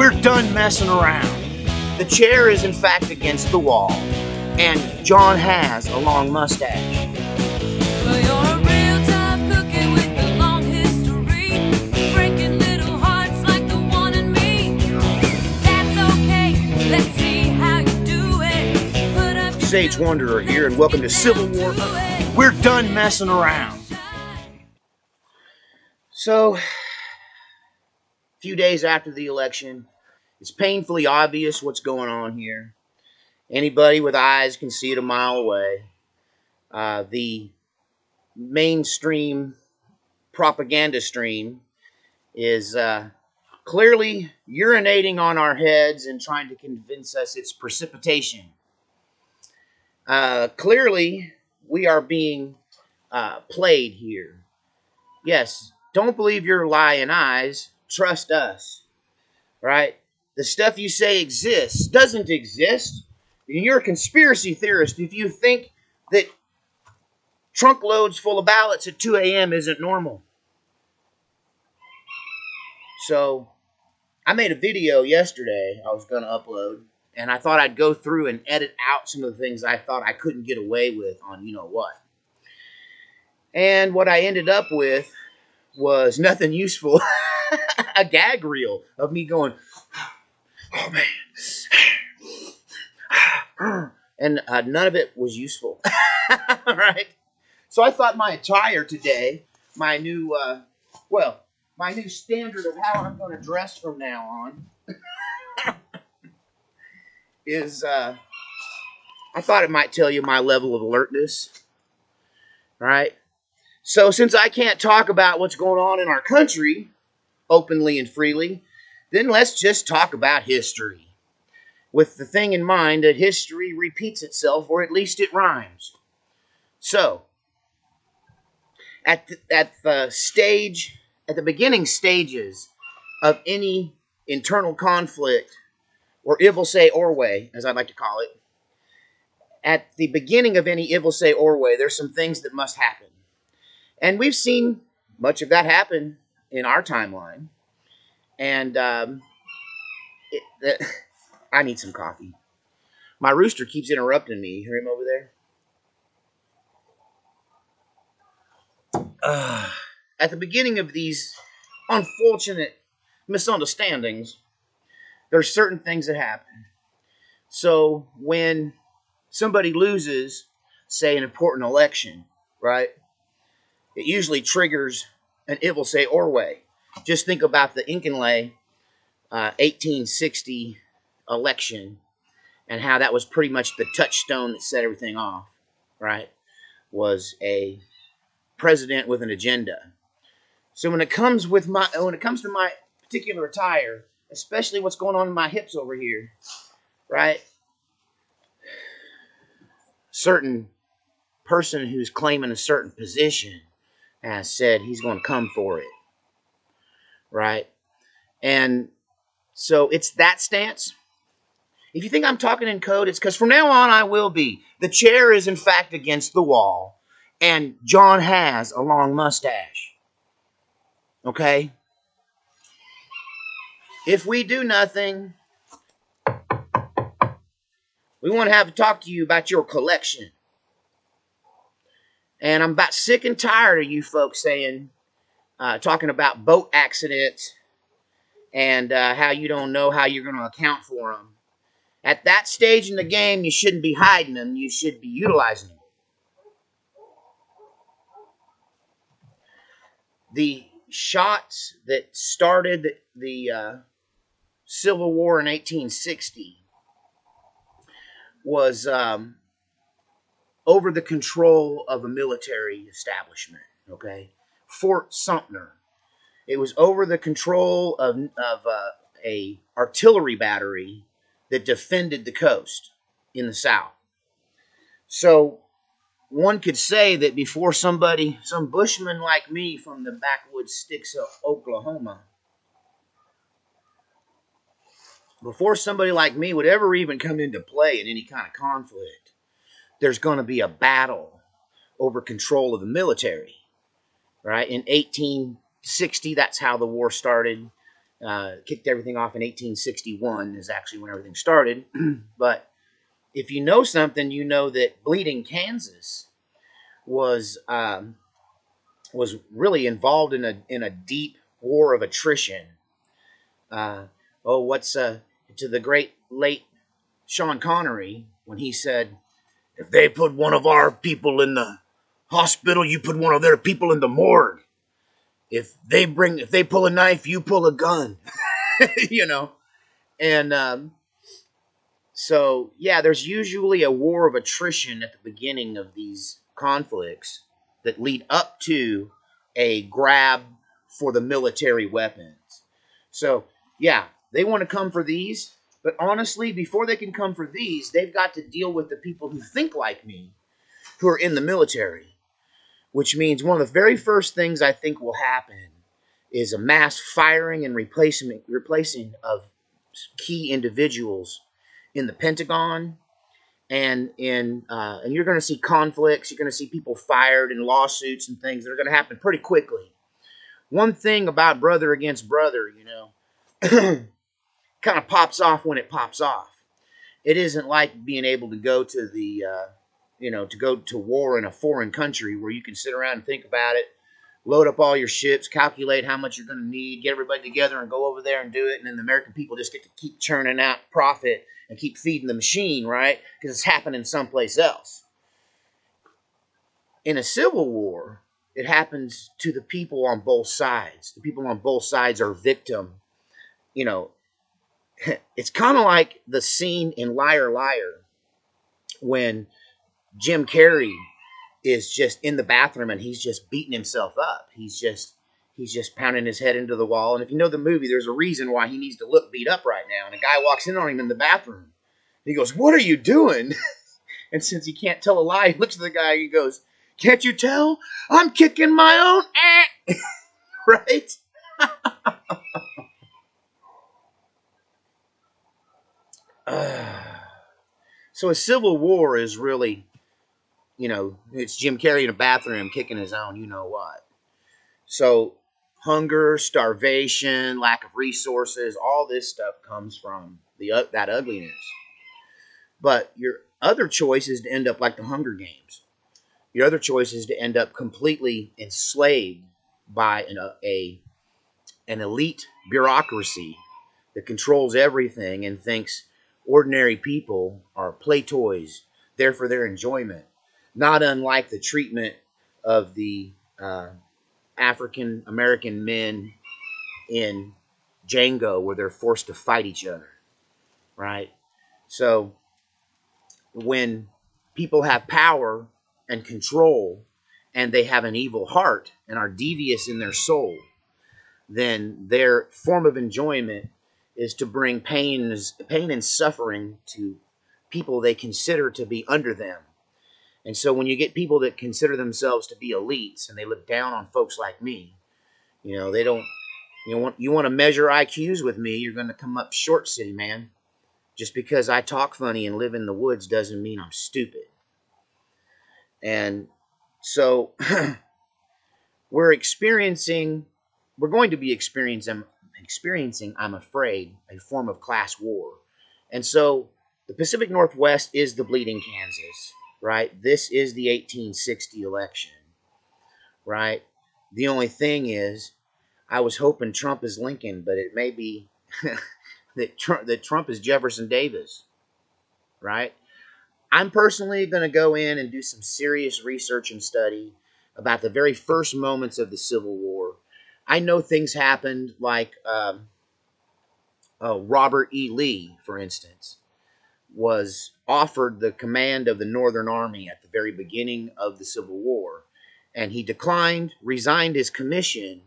We're done messing around. The chair is in fact against the wall, and John has a long mustache. Well, you're a real tough cookie with a long history, breaking little hearts like the one in me. That's okay, let's see how you do it. Put up Sage Wanderer here, and welcome to Civil War. We're done messing around. So, a few days after the election, it's painfully obvious what's going on here. Anybody with eyes can see it a mile away. The mainstream propaganda stream is clearly urinating on our heads and trying to convince us it's precipitation. Clearly, we are being played here. Yes, don't believe your lying eyes. Trust us, right? The stuff you say exists doesn't exist. You're a conspiracy theorist if you think that trunk loads full of ballots at 2 a.m. isn't normal. So, I made a video yesterday I was going to upload, and I thought I'd go through and edit out some of the things I thought I couldn't get away with on you-know-what. And what I ended up with was nothing useful. A gag reel of me going, oh man. And none of it was useful. Right? So I thought my attire today, my new standard of how I'm going to dress from now on, is, I thought it might tell you my level of alertness. Right? So since I can't talk about what's going on in our country openly and freely, then let's just talk about history, with the thing in mind that history repeats itself, or at least it rhymes. So, at the beginning stages of any internal conflict, or Ivil say Orway, as I'd like to call it, at the beginning of any Ivil say Orway, there's some things that must happen. And we've seen much of that happen in our timeline. And I need some coffee. My rooster keeps interrupting me. You hear him over there? At the beginning of these unfortunate misunderstandings, there's certain things that happen. So when somebody loses, say, an important election, right, it usually triggers an Ivil say Orway. Just think about the Incanlay 1860 election and how that was pretty much the touchstone that set everything off, right? Was a president with an agenda. So when it comes to my particular attire, especially what's going on in my hips over here, right? Certain person who's claiming a certain position has said he's going to come for it, right? And so it's that stance. If you think I'm talking in code, it's because from now on I will be. The chair is in fact against the wall, and John has a long mustache. Okay? If we do nothing, we want to have to talk to you about your collection. And I'm about sick and tired of you folks talking about boat accidents and how you don't know how you're going to account for them. At that stage in the game, you shouldn't be hiding them. You should be utilizing them. The shots that started the Civil War in 1860 was over the control of a military establishment, okay? Fort Sumter. It was over the control of a artillery battery that defended the coast in the South. So one could say that before some bushman like me from the backwoods sticks of Oklahoma, before somebody like me would ever even come into play in any kind of conflict, there's going to be a battle over control of the military, right? In 1860, that's how the war started. Kicked everything off in 1861 is actually when everything started. But if you know something, you know that Bleeding Kansas was was really involved in a deep war of attrition. Uh, what's to the great late Sean Connery when he said, "If they put one of our people in the hospital, you put one of their people in the morgue. If they pull a knife, you pull a gun." you know, and so yeah, there's usually a war of attrition at the beginning of these conflicts that lead up to a grab for the military weapons. So yeah, they want to come for these, but honestly, before they can come for these, they've got to deal with the people who think like me, who are in the military. Which means one of the very first things I think will happen is a mass firing and replacing of key individuals in the Pentagon, and you're going to see conflicts. You're going to see people fired and lawsuits and things that are going to happen pretty quickly. One thing about brother against brother, kind of pops off when it pops off. It isn't like being able to go to to go to war in a foreign country where you can sit around and think about it, load up all your ships, calculate how much you're going to need, get everybody together and go over there and do it. And then the American people just get to keep churning out profit and keep feeding the machine, right? Because it's happening someplace else. In a civil war, it happens to the people on both sides. The people on both sides are victim. You know, it's kind of like the scene in Liar Liar when Jim Carrey is just in the bathroom and he's just beating himself up. He's just pounding his head into the wall. And if you know the movie, there's a reason why he needs to look beat up right now. And a guy walks in on him in the bathroom. He goes, "What are you doing?" And since he can't tell a lie, he looks at the guy and he goes, "Can't you tell? I'm kicking my own ass." Right? So a civil war is really, it's Jim Carrey in a bathroom kicking his own, you know what. So hunger, starvation, lack of resources, all this stuff comes from that ugliness. But your other choice is to end up like the Hunger Games. Your other choice is to end up completely enslaved by an elite bureaucracy that controls everything and thinks ordinary people are play toys, there for their enjoyment. Not unlike the treatment of the African American men in Django, where they're forced to fight each other, right? So when people have power and control and they have an evil heart and are devious in their soul, then their form of enjoyment is to bring pain and suffering to people they consider to be under them. And so when you get people that consider themselves to be elites and they look down on folks like me, they don't you want to measure IQs with me, you're going to come up short, city man. Just because I talk funny and live in the woods doesn't mean I'm stupid. And so we're going to be experiencing, I'm afraid, a form of class war. And so the Pacific Northwest is the Bleeding Kansas, right? This is the 1860 election, right? The only thing is, I was hoping Trump is Lincoln, but it may be that Trump is Jefferson Davis, right? I'm personally going to go in and do some serious research and study about the very first moments of the Civil War. I know things happened like Robert E. Lee, for instance, was offered the command of the Northern Army at the very beginning of the Civil War, and he declined, resigned his commission,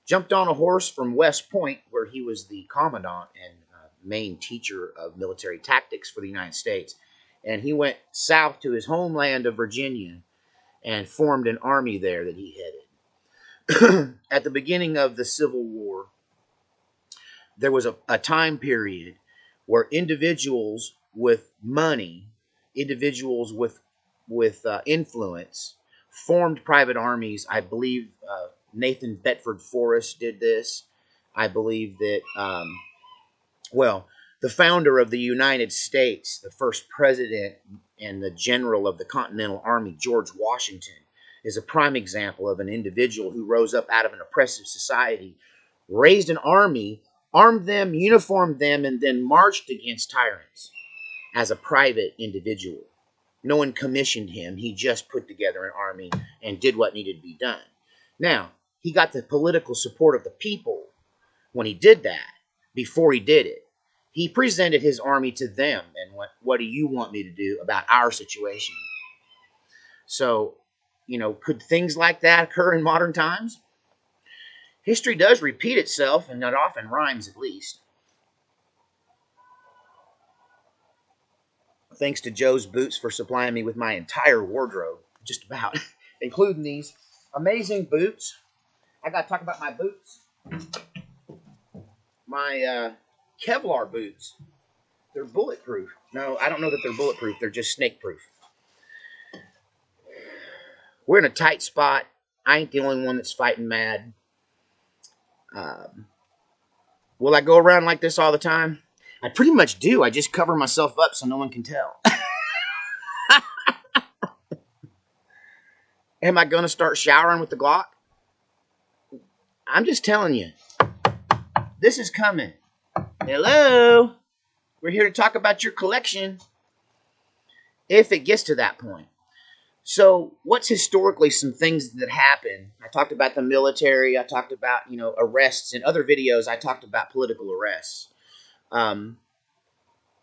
jumped on a horse from West Point, where he was the commandant and main teacher of military tactics for the United States, and he went south to his homeland of Virginia and formed an army there that he headed. At the beginning of the Civil War, there was a time period where individuals with money, individuals with influence, formed private armies. I believe Nathan Bedford Forrest did this. I believe that, well, the founder of the United States, the first president and the general of the Continental Army, George Washington, is a prime example of an individual who rose up out of an oppressive society, raised an army, armed them, uniformed them, and then marched against tyrants as a private individual. No one commissioned him. He just put together an army and did what needed to be done. Now, he got the political support of the people when he did that. Before he did it, he presented his army to them and what do you want me to do about our situation? So, could things like that occur in modern times? History does repeat itself, and not often rhymes at least. Thanks to Joe's Boots for supplying me with my entire wardrobe, just about, including these amazing boots. I got to talk about my boots. My Kevlar boots. They're bulletproof. No, I don't know that they're bulletproof. They're just snake-proof. We're in a tight spot. I ain't the only one that's fighting mad. Will I go around like this all the time? I pretty much do. I just cover myself up so no one can tell. Am I going to start showering with the Glock? I'm just telling you. This is coming. Hello? We're here to talk about your collection. If it gets to that point. So, what's historically some things that happen? I talked about the military. I talked about, arrests. In other videos, I talked about political arrests.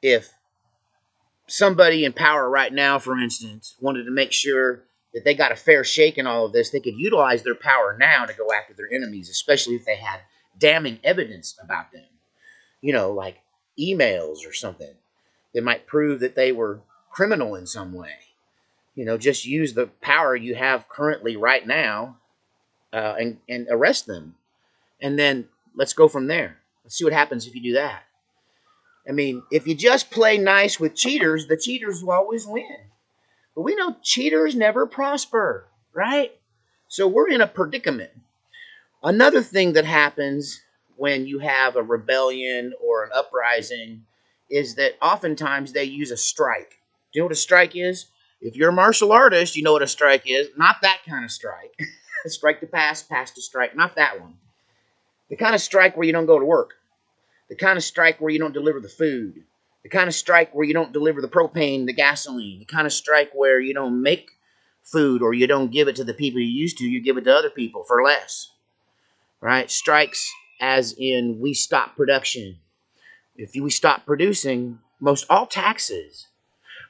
If somebody in power right now, for instance, wanted to make sure that they got a fair shake in all of this, they could utilize their power now to go after their enemies, especially if they had damning evidence about them. Like emails or something that might prove that they were criminal in some way. Just use the power you have currently right now and arrest them. And then let's go from there. Let's see what happens if you do that. I mean, if you just play nice with cheaters, the cheaters will always win. But we know cheaters never prosper, right? So we're in a predicament. Another thing that happens when you have a rebellion or an uprising is that oftentimes they use a strike. Do you know what a strike is? If you're a martial artist, you know what a strike is. Not that kind of strike. Strike to pass, pass to strike. Not that one. The kind of strike where you don't go to work. The kind of strike where you don't deliver the food. The kind of strike where you don't deliver the propane, the gasoline. The kind of strike where you don't make food or you don't give it to the people you used to. You give it to other people for less. Right? Strikes as in we stop production. If we stop producing, most all taxes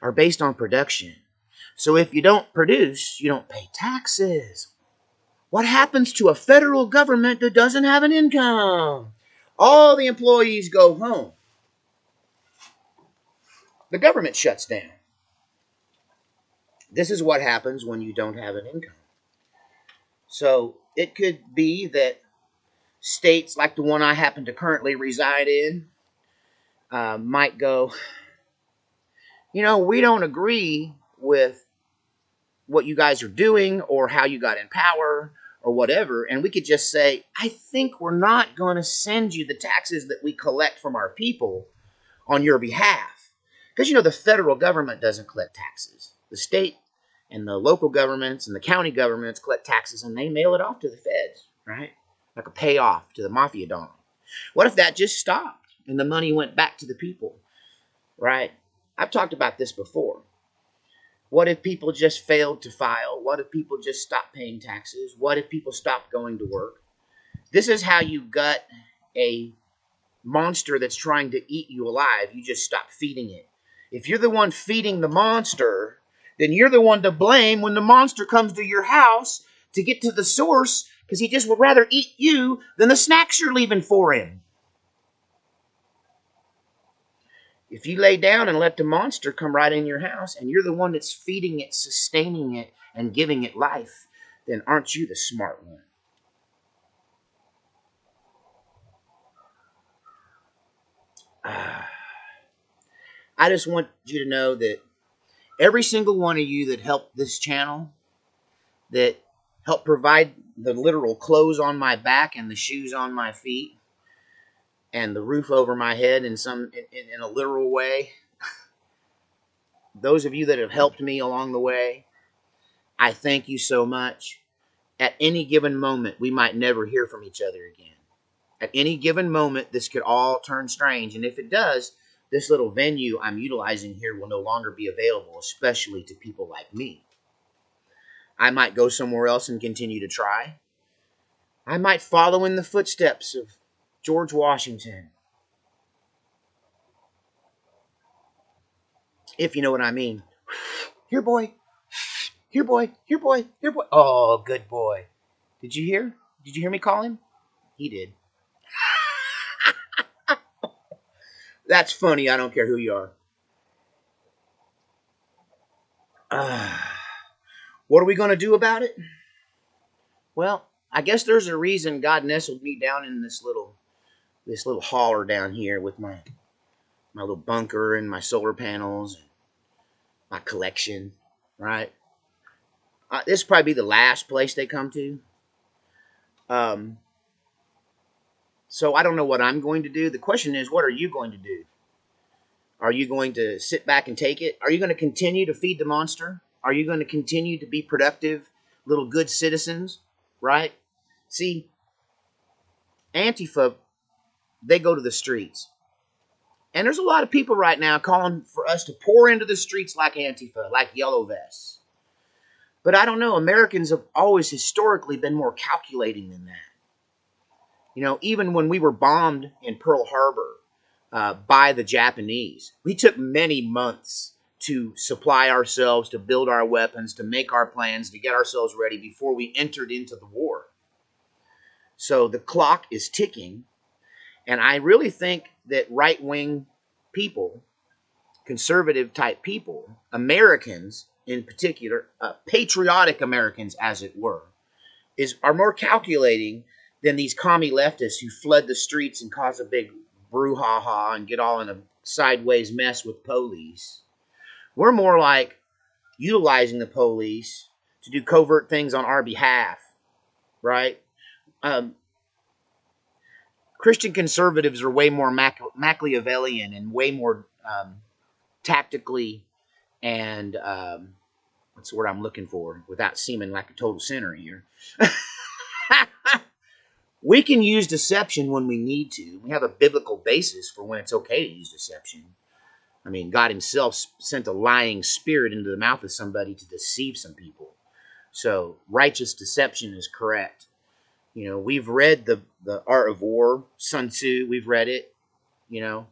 are based on production. So if you don't produce, you don't pay taxes. What happens to a federal government that doesn't have an income? All the employees go home. The government shuts down. This is what happens when you don't have an income. So it could be that states like the one I happen to currently reside in might go, we don't agree with what you guys are doing or how you got in power or whatever, and we could just say, I think we're not going to send you the taxes that we collect from our people on your behalf. Because, the federal government doesn't collect taxes. The state and the local governments and the county governments collect taxes, and they mail it off to the feds, right? Like a payoff to the mafia don. What if that just stopped and the money went back to the people, right? I've talked about this before. What if people just failed to file? What if people just stopped paying taxes? What if people stopped going to work? This is how you gut a monster that's trying to eat you alive. You just stop feeding it. If you're the one feeding the monster, then you're the one to blame when the monster comes to your house to get to the source because he just would rather eat you than the snacks you're leaving for him. If you lay down and let the monster come right in your house and you're the one that's feeding it, sustaining it, and giving it life, then aren't you the smart one? I just want you to know that every single one of you that helped this channel, that helped provide the literal clothes on my back and the shoes on my feet, and the roof over my head in a literal way. Those of you that have helped me along the way, I thank you so much. At any given moment, we might never hear from each other again. At any given moment, this could all turn strange. And if it does, this little venue I'm utilizing here will no longer be available, especially to people like me. I might go somewhere else and continue to try. I might follow in the footsteps of George Washington, if you know what I mean. Here, boy. Here, boy. Here, boy. Here, boy. Oh, good boy. Did you hear? Did you hear me call him? He did. That's funny. I don't care who you are. What are we going to do about it? Well, I guess there's a reason God nestled me down in this little holler down here with my little bunker and my solar panels and my collection, right? This will probably be the last place they come to. So I don't know what I'm going to do. The question is, what are you going to do? Are you going to sit back and take it? Are you going to continue to feed the monster? Are you going to continue to be productive, little good citizens, right? See, Antifa, they go to the streets. And there's a lot of people right now calling for us to pour into the streets like Antifa, like yellow vests. But I don't know. Americans have always historically been more calculating than that. You know, even when we were bombed in Pearl Harbor by the Japanese, we took many months to supply ourselves, to build our weapons, to make our plans, to get ourselves ready before we entered into the war. So the clock is ticking. And I really think that right-wing people, conservative-type people, Americans in particular, patriotic Americans, as it were, are more calculating than these commie leftists who flood the streets and cause a big brouhaha and get all in a sideways mess with police. We're more like utilizing the police to do covert things on our behalf, right? Christian conservatives are way more Machiavellian and way more tactically and what's the word I'm looking for without seeming like a total sinner here. We can use deception when we need to. We have a biblical basis for when it's okay to use deception. I mean, God himself sent a lying spirit into the mouth of somebody to deceive some people. So righteous deception is correct. You know, we've read the Art of War, Sun Tzu, we've read it, you know,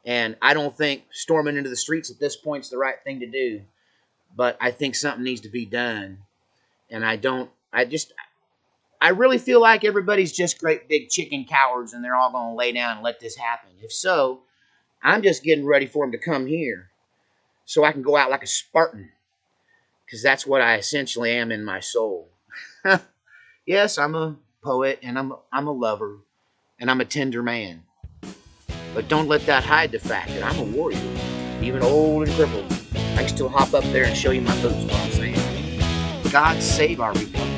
and I don't think storming into the streets at this point is the right thing to do, but I think something needs to be done. And I really feel like everybody's just great big chicken cowards and they're all going to lay down and let this happen. If so, I'm just getting ready for them to come here so I can go out like a Spartan, because that's what I essentially am in my soul. Yes, I'm a poet and I'm a lover and I'm a tender man. But don't let that hide the fact that I'm a warrior, even old and crippled. I can still hop up there and show you my boots, what I'm saying. God save our republic.